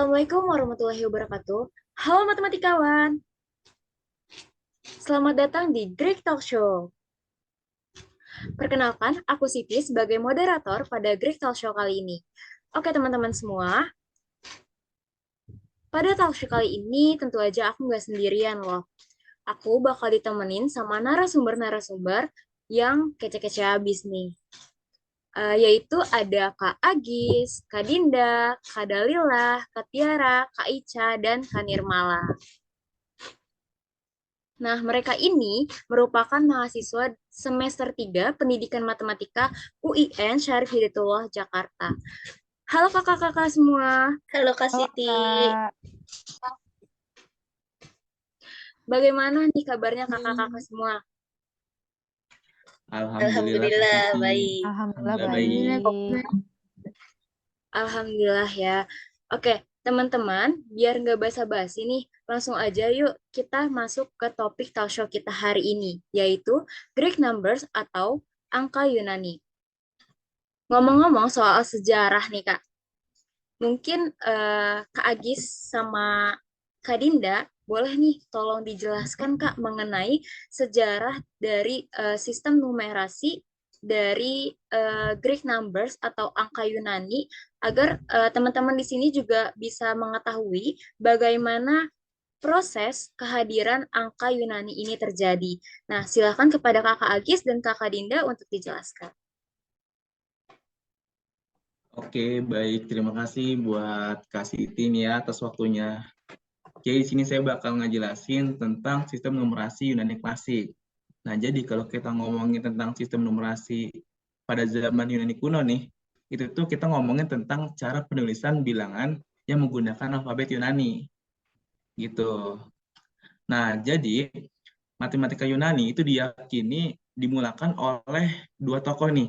Assalamualaikum warahmatullahi wabarakatuh. Halo matematikawan, selamat datang di Greek Talk Show. Perkenalkan, aku Siti sebagai moderator pada Greek Talk Show kali ini. Oke teman-teman semua, pada talk show kali ini tentu aja aku nggak sendirian loh. Aku bakal ditemenin sama narasumber-narasumber yang kece-kece abis nih. Yaitu ada Kak Agis, Kak Dinda, Kak Dalila, Kak Tiara, Kak Ica, dan Kak Nirmala. Nah, mereka ini merupakan mahasiswa semester 3 Pendidikan Matematika UIN Syarif Hidayatullah Jakarta. Halo kakak-kakak semua, Halo Kak Halo Siti. Kak, bagaimana nih kabarnya kakak-kakak semua? Alhamdulillah Kak baik. Alhamdulillah Alhamdulillah baik. baik. Alhamdulillah ya. Oke, teman-teman, biar nggak basa-basi nih, langsung aja yuk kita masuk ke topik talk show kita hari ini, yaitu Greek numbers atau angka Yunani. Ngomong-ngomong soal sejarah nih Kak, mungkin Kak Agis sama Kak Dinda boleh nih tolong dijelaskan Kak mengenai sejarah dari sistem numerasi dari Greek numbers atau angka Yunani agar teman-teman di sini juga bisa mengetahui bagaimana proses kehadiran angka Yunani ini terjadi. Nah, silakan kepada Kakak Agis dan Kakak Dinda untuk dijelaskan. Oke, baik. Terima kasih buat Kak Siti nih ya atas waktunya. Oke, di sini saya bakal ngejelasin tentang sistem numerasi Yunani klasik. Nah, jadi kalau kita ngomongin tentang sistem numerasi pada zaman Yunani kuno nih, itu tuh kita ngomongin tentang cara penulisan bilangan yang menggunakan alfabet Yunani, gitu. Nah, jadi matematika Yunani itu diyakini dimulakan oleh dua tokoh nih,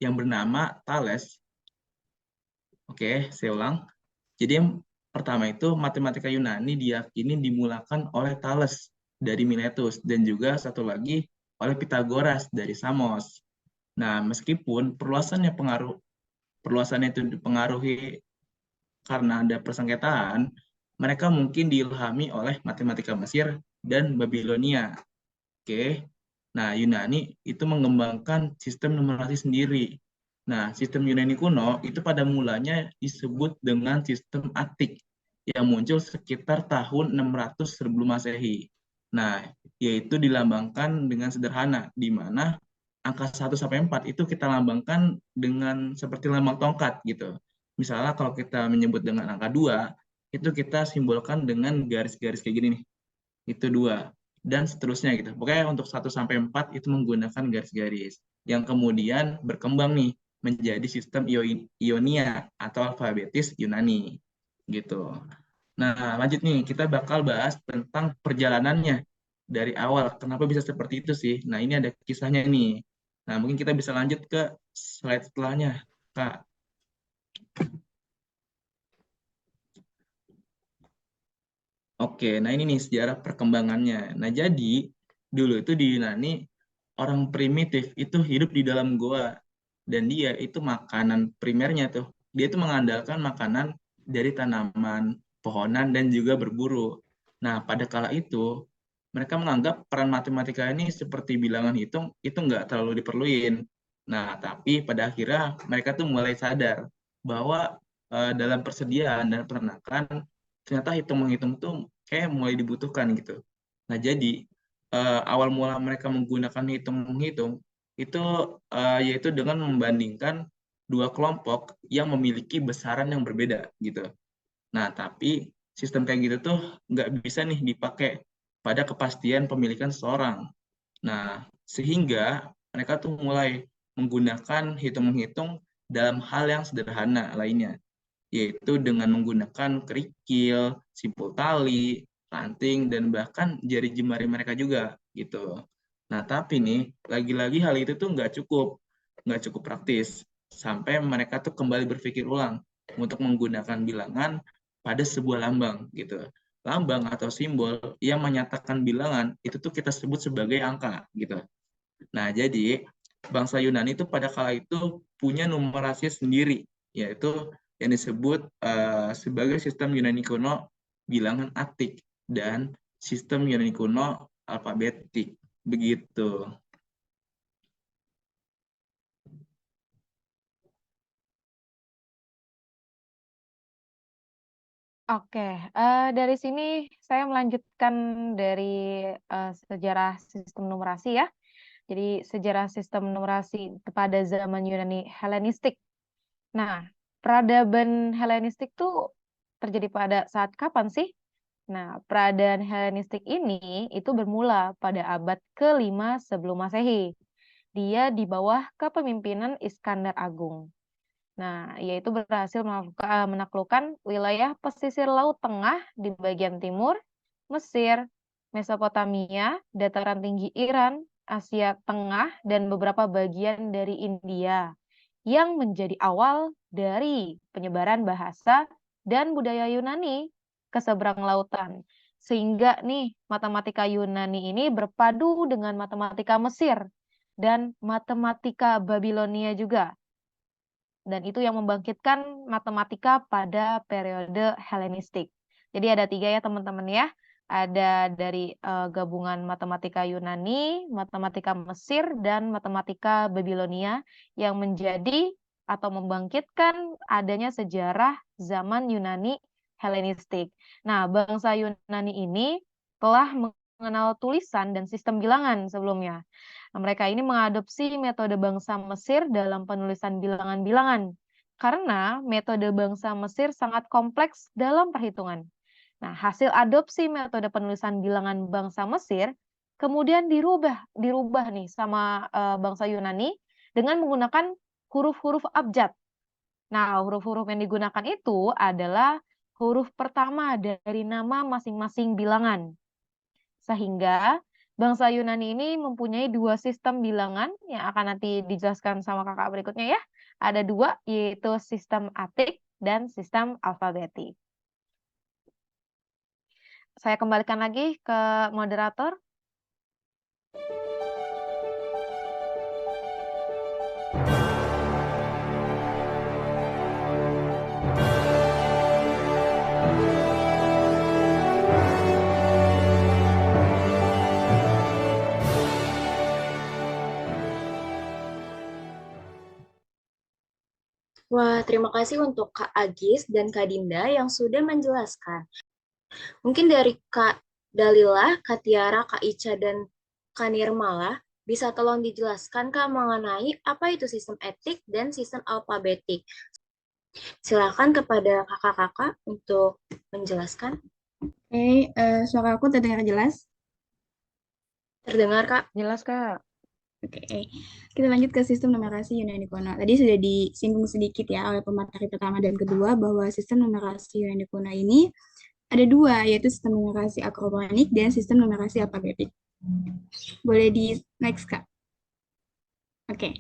yang bernama Thales. Oke, saya ulang. Jadi yang pertama itu matematika Yunani diyakini dimulakan oleh Thales dari Miletus dan juga satu lagi oleh Pitagoras dari Samos. Nah, meskipun perluasannya itu dipengaruhi karena ada persengketaan, mereka mungkin diilhami oleh matematika Mesir dan Babilonia. Oke. Nah, Yunani itu mengembangkan sistem numerasi sendiri. Nah, sistem Yunani kuno itu pada mulanya disebut dengan sistem Attik yang muncul sekitar tahun 600 sebelum Masehi. Nah, yaitu dilambangkan dengan sederhana, di mana angka 1 sampai 4 itu kita lambangkan dengan seperti lambang tongkat gitu. Misalnya kalau kita menyebut dengan angka 2, itu kita simbolkan dengan garis-garis kayak gini nih. Itu 2 dan seterusnya gitu. Pokoknya untuk 1 sampai 4 itu menggunakan garis-garis yang kemudian berkembang nih menjadi sistem Ionia atau alfabetis Yunani gitu. Nah, lanjut nih kita bakal bahas tentang perjalanannya dari awal. Kenapa bisa seperti itu sih? Nah, ini ada kisahnya nih. Nah, mungkin kita bisa lanjut ke slide setelahnya, Kak. Oke, nah ini nih sejarah perkembangannya. Nah, jadi dulu itu di Yunani orang primitif itu hidup di dalam goa dan dia itu makanan primernya tuh. Dia itu mengandalkan makanan dari tanaman, pohonan dan juga berburu. Nah, pada kala itu mereka menganggap peran matematika ini seperti bilangan hitung itu nggak terlalu diperluin. Nah, tapi pada akhirnya mereka tuh mulai sadar bahwa dalam persediaan dan peternakan ternyata hitung menghitung tuh kayak mulai dibutuhkan gitu. Nah, jadi awal mula mereka menggunakan hitung menghitung itu yaitu dengan membandingkan dua kelompok yang memiliki besaran yang berbeda gitu. Nah, tapi sistem kayak gitu tuh nggak bisa nih dipakai pada kepastian pemilikan seseorang. Nah, sehingga mereka tuh mulai menggunakan hitung-menghitung dalam hal yang sederhana lainnya, yaitu dengan menggunakan kerikil, simpul tali, ranting, dan bahkan jari jemari mereka juga gitu. Nah, tapi nih, lagi-lagi hal itu tuh nggak cukup praktis, sampai mereka tuh kembali berpikir ulang untuk menggunakan bilangan pada sebuah lambang gitu. Lambang atau simbol yang menyatakan bilangan itu tuh kita sebut sebagai angka gitu. Nah, jadi bangsa Yunani itu pada kala itu punya numerasi sendiri, yaitu yang disebut sebagai sistem Yunani kuno bilangan Atik dan sistem Yunani kuno alfabetik. Begitu. Oke, dari sini saya melanjutkan dari sejarah sistem numerasi ya. Jadi sejarah sistem numerasi pada zaman Yunani Helenistik. Nah, peradaban Helenistik tuh terjadi pada saat kapan sih? Nah, peradaban Helenistik ini itu bermula pada abad ke-5 sebelum Masehi. Dia di bawah kepemimpinan Iskandar Agung. Nah, yaitu berhasil menaklukkan wilayah pesisir Laut Tengah di bagian timur, Mesir, Mesopotamia, dataran tinggi Iran, Asia Tengah, dan beberapa bagian dari India, yang menjadi awal dari penyebaran bahasa dan budaya Yunani ke seberang lautan. Sehingga nih, matematika Yunani ini berpadu dengan matematika Mesir dan matematika Babilonia juga. Dan itu yang membangkitkan matematika pada periode Helenistik. Jadi ada 3 ya teman-teman ya. Ada dari gabungan matematika Yunani, matematika Mesir, dan matematika Babilonia yang menjadi atau membangkitkan adanya sejarah zaman Yunani Helenistik. Nah, bangsa Yunani ini telah mengenal tulisan dan sistem bilangan sebelumnya. Nah, mereka ini mengadopsi metode bangsa Mesir dalam penulisan bilangan-bilangan karena metode bangsa Mesir sangat kompleks dalam perhitungan. Nah, hasil adopsi metode penulisan bilangan bangsa Mesir kemudian dirubah nih sama bangsa Yunani dengan menggunakan huruf-huruf abjad. Nah, huruf-huruf yang digunakan itu adalah huruf pertama dari nama masing-masing bilangan. Sehingga bangsa Yunani ini mempunyai 2 sistem bilangan yang akan nanti dijelaskan sama kakak berikutnya ya. Ada 2, yaitu sistem Atik dan sistem alfabetik. Saya kembalikan lagi ke moderator. Wah, terima kasih untuk Kak Agis dan Kak Dinda yang sudah menjelaskan. Mungkin dari Kak Dalila, Kak Tiara, Kak Ica, dan Kak Nirmala, bisa tolong dijelaskan Kak mengenai apa itu sistem etik dan sistem alfabetik. Silakan kepada kakak-kakak untuk menjelaskan. Oke, suara aku terdengar jelas? Terdengar, Kak? Jelas, Kak. Oke, kita lanjut ke sistem numerasi Yunani kuno. Tadi sudah disinggung sedikit ya oleh pemateri pertama dan kedua bahwa sistem numerasi Yunani kuno ini ada 2, yaitu sistem numerasi akroponik dan sistem numerasi alfabetik. Boleh di next, Kak. Oke,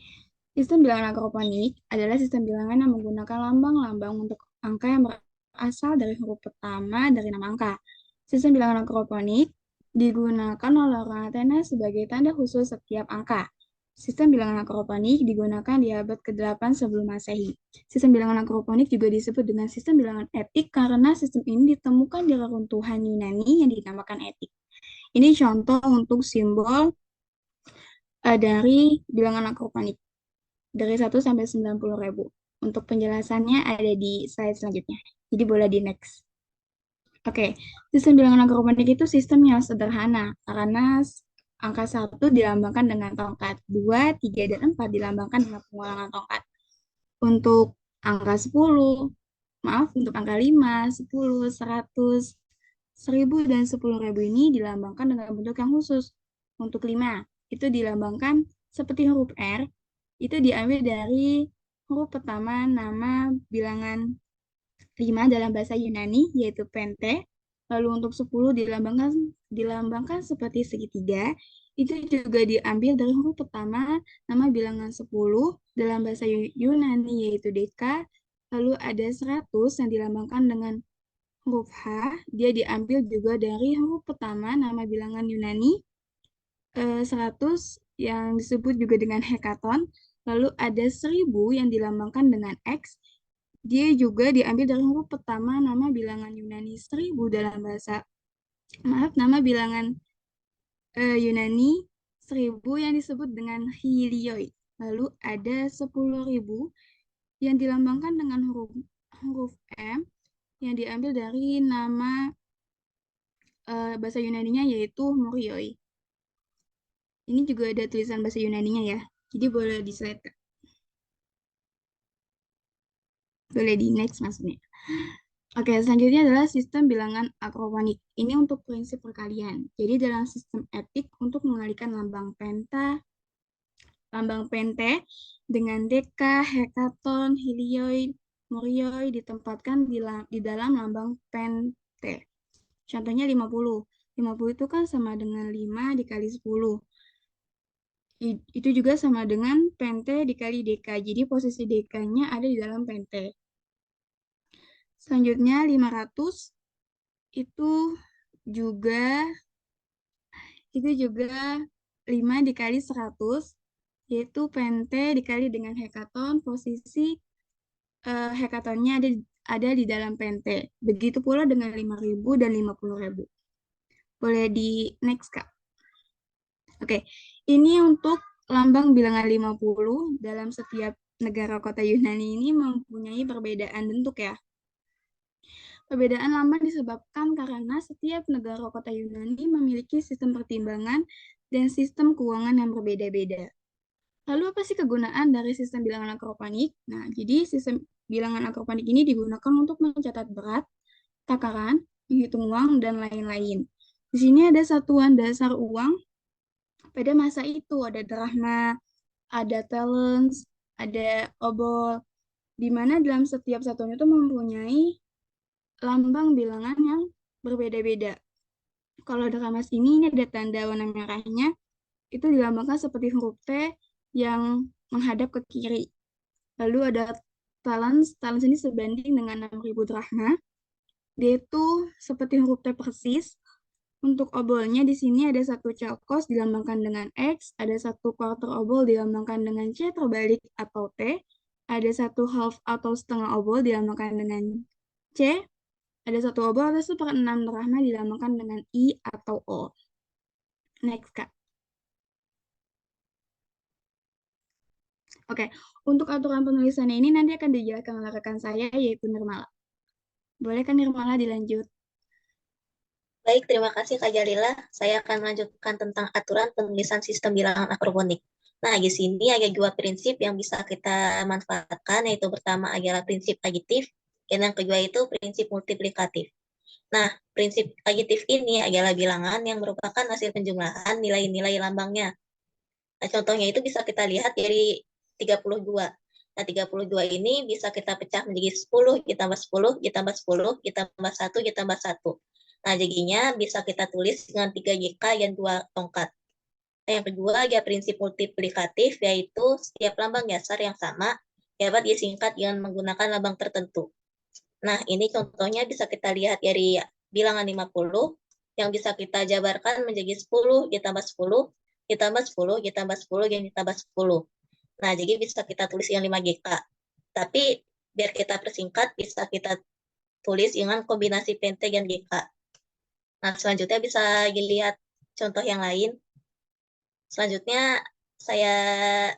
sistem bilangan akroponik adalah sistem bilangan yang menggunakan lambang-lambang untuk angka yang berasal dari huruf pertama dari nama angka. Sistem bilangan akroponik digunakan oleh orang Athena sebagai tanda khusus setiap angka. Sistem bilangan akroponik digunakan di abad ke-8 sebelum Masehi. Sistem bilangan akroponik juga disebut dengan sistem bilangan etik karena sistem ini ditemukan di reruntuhan Yunani yang dinamakan etik. Ini contoh untuk simbol dari bilangan akroponik dari 1 sampai 90.000. Untuk penjelasannya ada di slide selanjutnya. Jadi boleh di next. Oke, sistem bilangan akroponik itu sistem yang sederhana karena angka 1 dilambangkan dengan tongkat, 2, 3, dan 4 dilambangkan dengan pengulangan tongkat. Untuk angka 10, untuk angka 5, 10, 100, 1000, dan 10.000 ini dilambangkan dengan bentuk yang khusus. Untuk 5, itu dilambangkan seperti huruf R, itu diambil dari huruf pertama nama bilangan 5 dalam bahasa Yunani, yaitu pente. Lalu untuk 10 dilambangkan seperti segitiga, itu juga diambil dari huruf pertama nama bilangan 10 dalam bahasa Yunani, yaitu deka. Lalu ada 100 yang dilambangkan dengan huruf H, dia diambil juga dari huruf pertama nama bilangan Yunani, 100 yang disebut juga dengan hekaton. Lalu ada 1000 yang dilambangkan dengan X, dia juga diambil dari huruf pertama nama bilangan Yunani 1000 dalam bahasa, nama bilangan Yunani 1000 yang disebut dengan helioi. Lalu ada 10.000 yang dilambangkan dengan huruf M yang diambil dari nama bahasa Yunaninya yaitu Morioi. Ini juga ada tulisan bahasa Yunaninya ya. Jadi boleh di slide, Kak. Boleh di next maksudnya. Oke, selanjutnya adalah sistem bilangan akroponik. Ini untuk prinsip perkalian. Jadi dalam sistem etik untuk mengalihkan lambang pente dengan deka, hekaton, helioi, morioi ditempatkan di dalam lambang pente. Contohnya 50. 50 itu kan sama dengan 5 dikali 10. Itu juga sama dengan pente dikali deka. Jadi posisi dekanya ada di dalam pente. Selanjutnya 500 itu juga 5 dikali 100, yaitu pente dikali dengan hekaton, posisi hekatonnya ada di dalam pente. Begitu pula dengan 5.000 dan 50.000. Boleh di next, Kak. Oke, ini untuk lambang bilangan 50 dalam setiap negara kota Yunani ini mempunyai perbedaan bentuk ya. Perbedaan lambang disebabkan karena setiap negara kota Yunani memiliki sistem pertimbangan dan sistem keuangan yang berbeda-beda. Lalu apa sih kegunaan dari sistem bilangan akroponik? Nah, jadi sistem bilangan akroponik ini digunakan untuk mencatat berat, takaran, menghitung uang, dan lain-lain. Di sini ada satuan dasar uang pada masa itu, ada drachma, ada talents, ada obol, di mana dalam setiap satuan itu mempunyai lambang bilangan yang berbeda-beda. Kalau drachma ini ada tanda warna merahnya, itu dilambangkan seperti huruf T yang menghadap ke kiri. Lalu ada talents ini sebanding dengan 6.000 drachma. Dia itu seperti huruf T persis. Untuk obolnya di sini ada satu chalkos dilambangkan dengan X, ada satu quarter obol dilambangkan dengan C terbalik atau T, ada satu half atau setengah obol dilambangkan dengan C, ada satu obol atau 1/6 drachma dilambangkan dengan I atau O. Next, Kak. Oke, untuk aturan penulisannya ini nanti akan dijelaskan oleh rekan saya, yaitu Nirmala. Boleh kan Nirmala dilanjut? Baik, terima kasih Kak Jalila. Saya akan melanjutkan tentang aturan penulisan sistem bilangan akroponik. Nah, di sini ada dua prinsip yang bisa kita manfaatkan, yaitu pertama adalah prinsip aditif, dan yang kedua itu prinsip multiplikatif. Nah, prinsip aditif ini adalah bilangan yang merupakan hasil penjumlahan nilai-nilai lambangnya. Nah, contohnya itu bisa kita lihat dari 32. Nah, 32 ini bisa kita pecah menjadi 10, ditambah 10, ditambah 10, ditambah 1, ditambah 1. Nah, jadinya bisa kita tulis dengan 3 JK dan 2 tongkat. Nah, yang kedua ada prinsip multiplikatif, yaitu setiap lambang dasar yang sama dapat disingkat dengan menggunakan lambang tertentu. Nah, ini contohnya bisa kita lihat dari bilangan 50 yang bisa kita jabarkan menjadi 10 ditambah 10, ditambah 10, ditambah 10, dan ditambah 10. Nah, jadi bisa kita tulis dengan 5 GK. Tapi biar kita persingkat, bisa kita tulis dengan kombinasi pente dan GK. Nah, selanjutnya bisa dilihat contoh yang lain. Selanjutnya saya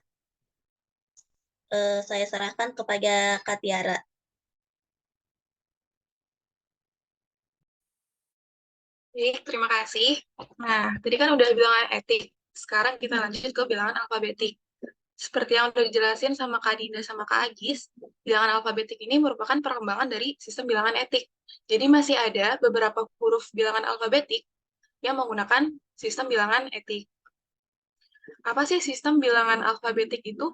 serahkan kepada Kak Tiara. Baik, terima kasih. Nah, tadi kan udah bilangan etik. Sekarang kita lanjut ke bilangan alfabetik. Seperti yang udah dijelasin sama Kak Dinda sama Kak Agis, bilangan alfabetik ini merupakan perkembangan dari sistem bilangan etik. Jadi masih ada beberapa huruf bilangan alfabetik yang menggunakan sistem bilangan etik. Apa sih sistem bilangan alfabetik itu?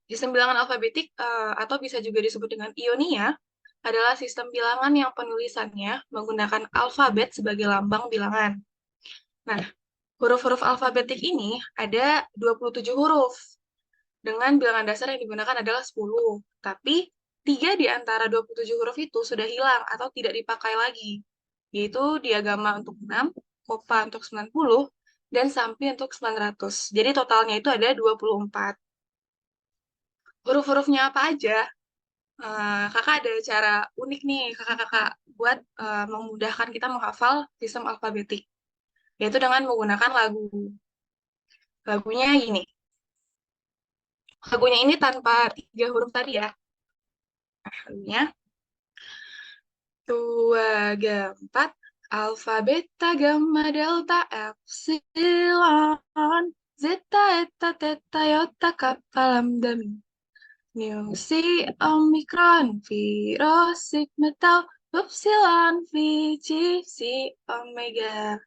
Sistem bilangan alfabetik atau bisa juga disebut dengan Ionia adalah sistem bilangan yang penulisannya menggunakan alfabet sebagai lambang bilangan. Nah, huruf-huruf alfabetik ini ada 27 huruf. Dengan bilangan dasar yang digunakan adalah 10. Tapi 3 di antara 27 huruf itu sudah hilang atau tidak dipakai lagi, yaitu diagama untuk 6, kopa untuk 90, dan sampi untuk 900. Jadi totalnya itu ada 24. Huruf-hurufnya apa aja? Kakak ada cara unik nih, kakak-kakak, buat memudahkan kita menghafal sistem alfabetik, yaitu dengan menggunakan lagu. Lagunya gini. Lagunya ini tanpa 3 huruf tadi ya. Lagunya. 2, 3, 4. Alfa, beta, gamma, delta, epsilon, zeta, eta, teta, iota, kappa, lambda, mu, si, omikron, vi, rho, sigma, tau, upsilon, vi, chi, si, omega.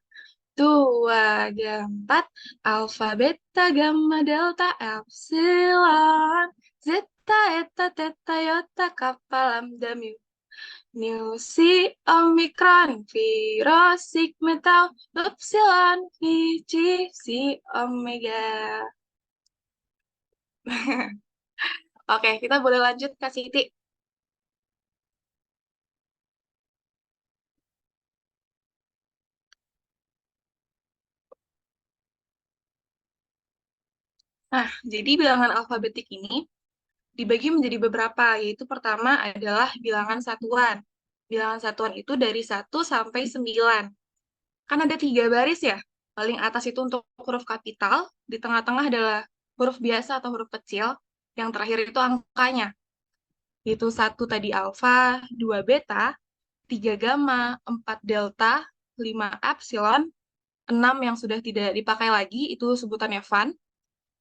2, 3, 4. Alfa, beta, gamma, delta, epsilon, zeta, eta, teta, iota, kappa, lambda, mu, si, omikron, vi, rho, sigma, tau, upsilon, vi, chi, si, omega. Oke, kita boleh lanjut Kak Siti. Nah, jadi bilangan alfabetik ini dibagi menjadi beberapa, yaitu pertama adalah bilangan satuan. Bilangan satuan itu dari 1 sampai 9. Kan ada 3 baris ya. Paling atas itu untuk huruf kapital, di tengah-tengah adalah huruf biasa atau huruf kecil, yang terakhir itu angkanya. Itu 1 tadi alfa, 2 beta, 3 gamma, 4 delta, 5 epsilon, 6 yang sudah tidak dipakai lagi, itu sebutannya van,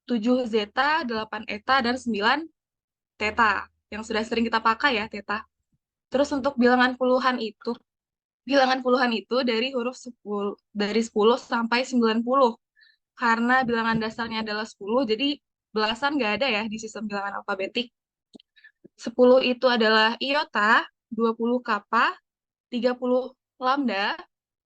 7 zeta, 8 eta, dan 9 theta, yang sudah sering kita pakai ya, theta. Terus untuk bilangan puluhan itu dari huruf 10, dari 10 sampai 90. Karena bilangan dasarnya adalah 10, jadi belasan nggak ada ya di sistem bilangan alfabetik. 10 itu adalah iota, 20 kappa, 30 lambda,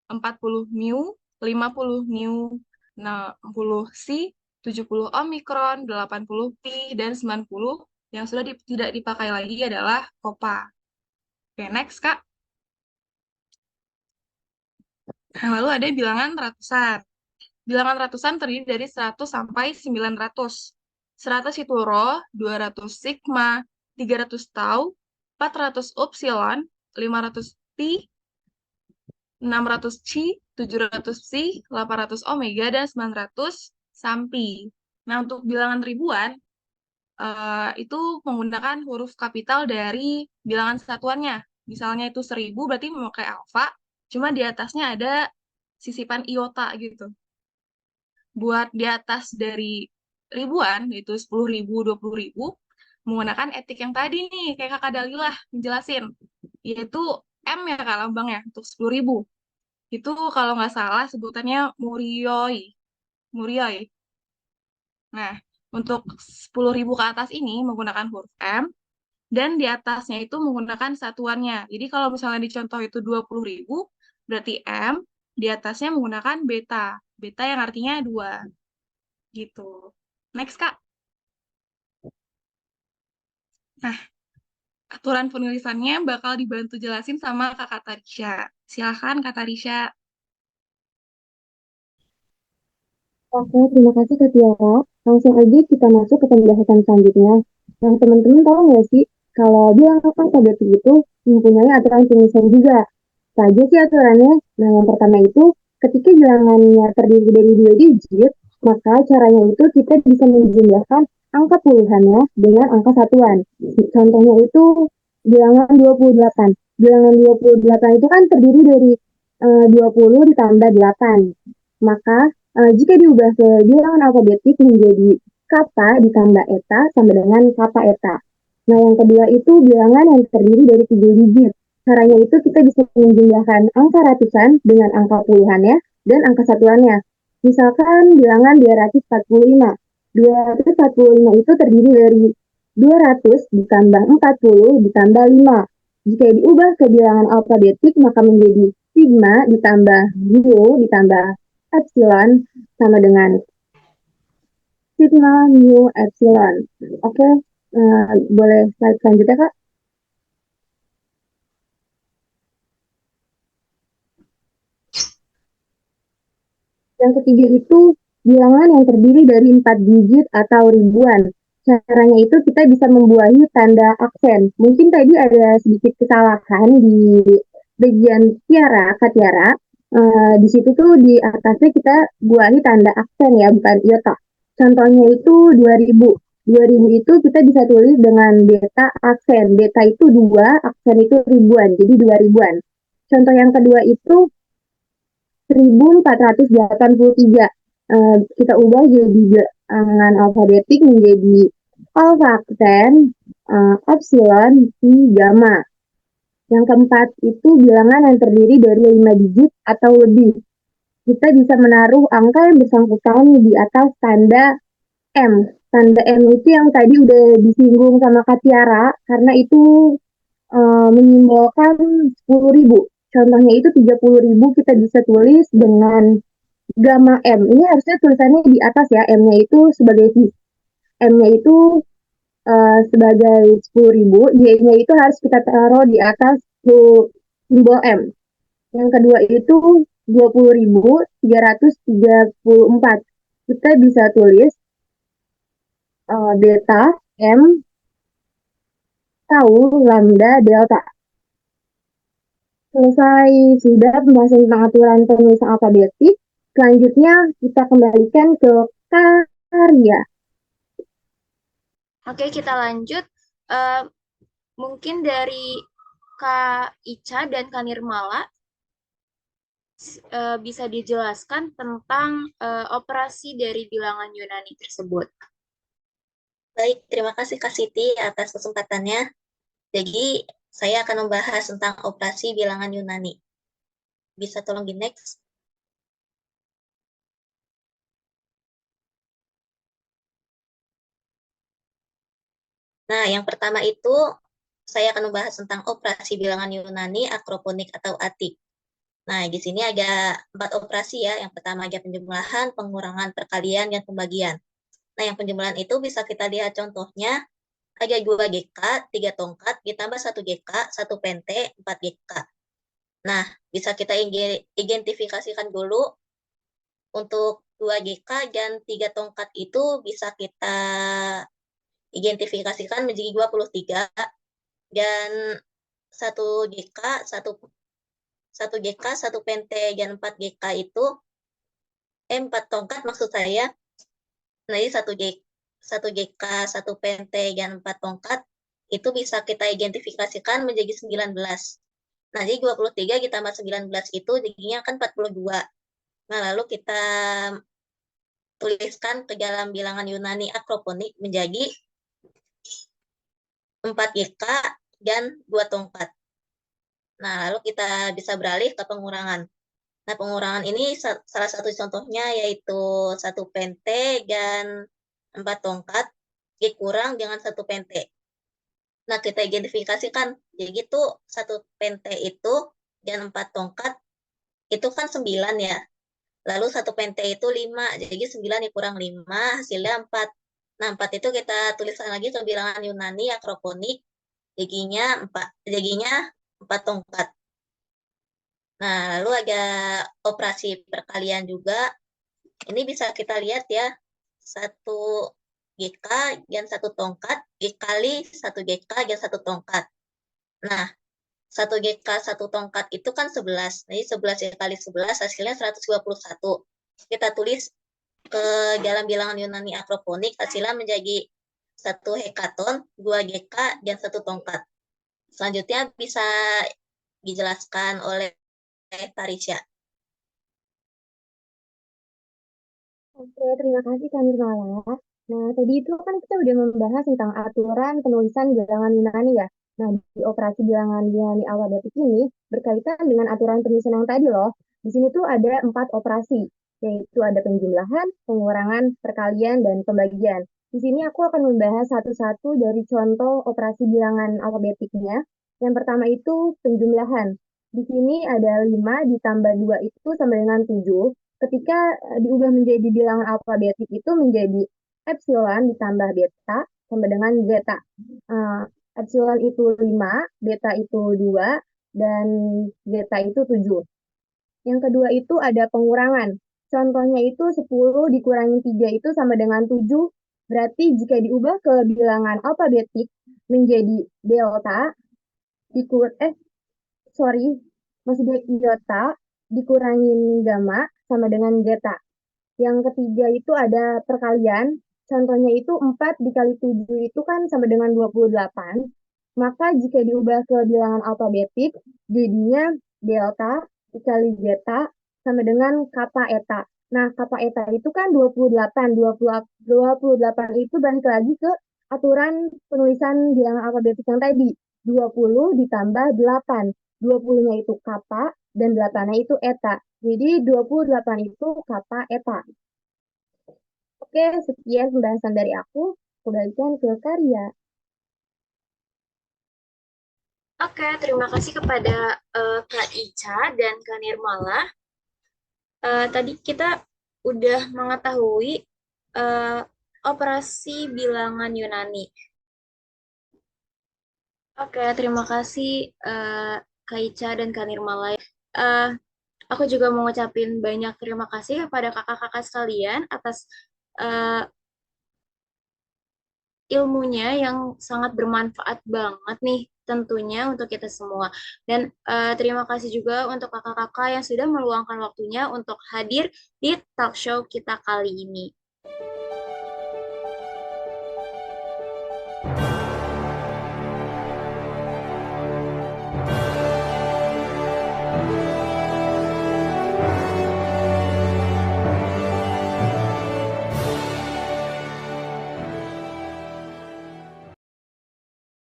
40 mu, 50 mu, 60 si, 70 omikron, 80 pi, dan 90 yang sudah tidak dipakai lagi adalah kopa. Oke, next, Kak. Nah, lalu ada bilangan ratusan. Bilangan ratusan terdiri dari 100 sampai 900. 100 itu rho, 200 sigma, 300 tau, 400 upsilon, 500 pi, 600 chi, 700 psi, 800 omega, dan 900 sampi. Nah, untuk bilangan ribuan, itu menggunakan huruf kapital dari bilangan satuannya. Misalnya itu 1000 berarti memakai alfa, cuma di atasnya ada sisipan iota gitu. Buat di atas dari ribuan, yaitu 10.000, 20.000, menggunakan etik yang tadi nih, kayak Kakak Dalilah menjelasin, yaitu M ya Kak lambangnya, untuk 10.000. Itu kalau nggak salah sebutannya Murioi. Murioi. Nah, untuk 10.000 ke atas ini menggunakan huruf M, dan di atasnya itu menggunakan satuannya. Jadi kalau misalnya di contoh itu 20.000, berarti M, di atasnya menggunakan beta. Beta yang artinya 2. Gitu. Next, Kak. Nah, aturan penulisannya bakal dibantu jelasin sama Kakak Tarisha. Silahkan, Kak Tarisha. Oke, terima kasih Kak Tiara. Langsung aja kita masuk ke pembahasan selanjutnya. Nah, teman-teman tahu nggak sih, kalau bilangan alfabetik itu mempunyai aturan penulisan juga. Apa aja sih aturannya? Nah, yang pertama itu, ketika bilangannya terdiri dari 2 digit, maka caranya itu kita bisa menjumlahkan angka puluhannya dengan angka satuan. Contohnya itu bilangan 28. Bilangan 28 itu kan terdiri dari 20 ditambah 8. Maka jika diubah ke bilangan alfabetik menjadi kata ditambah eta sama dengan kata eta. Nah, yang kedua itu bilangan yang terdiri dari 3 digit. Caranya itu kita bisa menjumlahkan angka ratusan dengan angka puluhannya dan angka satuannya. Misalkan bilangan 245. 245 itu terdiri dari 200 ditambah 40 ditambah 5. Jika diubah ke bilangan alfabetik maka menjadi sigma ditambah mu ditambah epsilon sama dengan sigma mu epsilon. Oke, boleh slide selanjutnya Kak? Yang ketiga itu bilangan yang terdiri dari 4 digit atau ribuan. Caranya itu kita bisa membuahi tanda aksen. Mungkin tadi ada sedikit kesalahan di bagian Tiara, Kak Tiara. Di situ tuh di atasnya kita buahi tanda aksen ya, bukan iota. Contohnya itu 2000. 2000 itu kita bisa tulis dengan beta aksen. Beta itu 2, aksen itu ribuan, jadi 2000-an. Contoh yang kedua itu 1483. Kita ubah jadi dengan alfabetik menjadi alfa aksen, epsilon, pi, gamma. Yang keempat itu bilangan yang terdiri dari 5 digit atau lebih. Kita bisa menaruh angka yang bersangkutan di atas tanda M. Tanda M itu yang tadi udah disinggung sama Kak Tiara, karena itu menyimbolkan 10.000. Contohnya itu 30.000 kita bisa tulis dengan gamma M. Ini harusnya tulisannya di atas ya, M-nya itu sebagai M-nya itu sebagai 10.000, Y-nya itu harus kita taruh di atas simbol M. Yang kedua itu 20.334. Kita bisa tulis beta, M, tau, lambda, delta. Selesai sudah pembahasan tentang aturan penulisan alfabetik. Selanjutnya kita kembalikan ke karya. Oke, kita lanjut. Mungkin dari Kak Ica dan Kak Nirmala bisa dijelaskan tentang operasi dari bilangan Yunani tersebut. Baik, terima kasih Kak Siti atas kesempatannya. Jadi, saya akan membahas tentang operasi bilangan Yunani. Bisa tolong di next? Nah, yang pertama itu saya akan membahas tentang operasi bilangan Yunani, akroponik atau atik. Nah, di sini ada 4 operasi ya. Yang pertama ada penjumlahan, pengurangan, perkalian, dan pembagian. Nah, yang penjumlahan itu bisa kita lihat contohnya. Ada 2 GK, 3 tongkat, ditambah 1 GK, 1 pente, 4 GK. Nah, bisa kita identifikasikan dulu untuk 2 GK dan 3 tongkat itu bisa kita identifikasikan menjadi 23 dan 1 GK, 1 GK, 1 pente, dan 4 GK itu 4 tongkat maksud saya. Nah, ini 1 GK, 1 pente, dan 4 tongkat itu bisa kita identifikasikan menjadi 19. Nah, jadi 23 ditambah 19 itu jadinya kan 42. Nah, lalu kita tuliskan ke dalam bilangan Yunani akroponik menjadi 4 GK dan 2 tongkat. Nah, lalu kita bisa beralih ke pengurangan. Nah, pengurangan ini salah satu contohnya yaitu 1 pente dan 4 tongkat dikurang dengan 1 pente. Nah, kita identifikasikan. Jadi itu 1 pente itu dan 4 tongkat itu kan 9 ya. Lalu 1 pente itu 5. Jadi 9 dikurang 5 hasilnya 4. Nah, 4 itu kita tuliskan lagi ke bilangan Yunani akroponik. Jadinya 4 tongkat. Nah, lalu ada operasi perkalian juga. Ini bisa kita lihat ya. 1 GK dan 1 tongkat dikali 1 GK dan 1 tongkat. Nah, 1 GK 1 tongkat itu kan 11. Jadi 11 dikali 11 hasilnya 121. Kita tulis ke dalam bilangan Yunani akroponik hasilnya menjadi 1 hekaton, 2 GK, dan 1 tongkat. Selanjutnya bisa dijelaskan oleh Tarisha. Oke, terima kasih Kak Nirmala. Nah, tadi itu kan kita udah membahas tentang aturan penulisan bilangan Yunani ya. Nah, di operasi bilangan Yunani alfabetik ini berkaitan dengan aturan penulisan yang tadi loh. Di sini tuh ada 4 operasi, yaitu ada penjumlahan, pengurangan, perkalian, dan pembagian. Di sini aku akan membahas satu-satu dari contoh operasi bilangan alfabetiknya. Yang pertama itu penjumlahan. Di sini ada 5 ditambah 2 itu sama dengan 7. Ketika diubah menjadi bilangan alfabetik itu menjadi epsilon ditambah beta sama dengan zeta. Epsilon itu 5, beta itu 2, dan zeta itu 7. Yang kedua itu ada pengurangan. Contohnya itu 10 dikurangi 3 itu sama dengan 7, Berarti jika diubah ke bilangan alfabetik menjadi delta, masih delta dikurangin gamma sama dengan zeta. Yang ketiga itu ada perkalian. Contohnya itu 4 dikali 7 itu kan sama dengan 28. Maka jika diubah ke bilangan alfabetik, jadinya delta dikali zeta sama dengan kappa eta. Nah, kappa eta itu kan 28. 28 itu balik lagi ke aturan penulisan bilangan alfabetik yang tadi. 20 ditambah 8. 20-nya itu kappa dan 8-nya itu eta. Jadi 28 itu kappa eta. Oke, sekian pembahasan dari aku. Kembalikan ke Karya. Oke, terima kasih kepada Kak Ica dan Kak Nirmala. Tadi kita udah mengetahui operasi bilangan Yunani. Oke, terima kasih Kak Ica dan Kak Nirmala. Aku juga mau ngucapin banyak terima kasih kepada kakak-kakak sekalian atas ilmunya yang sangat bermanfaat banget nih tentunya untuk kita semua. Dan terima kasih juga untuk kakak-kakak yang sudah meluangkan waktunya untuk hadir di talk show kita kali ini.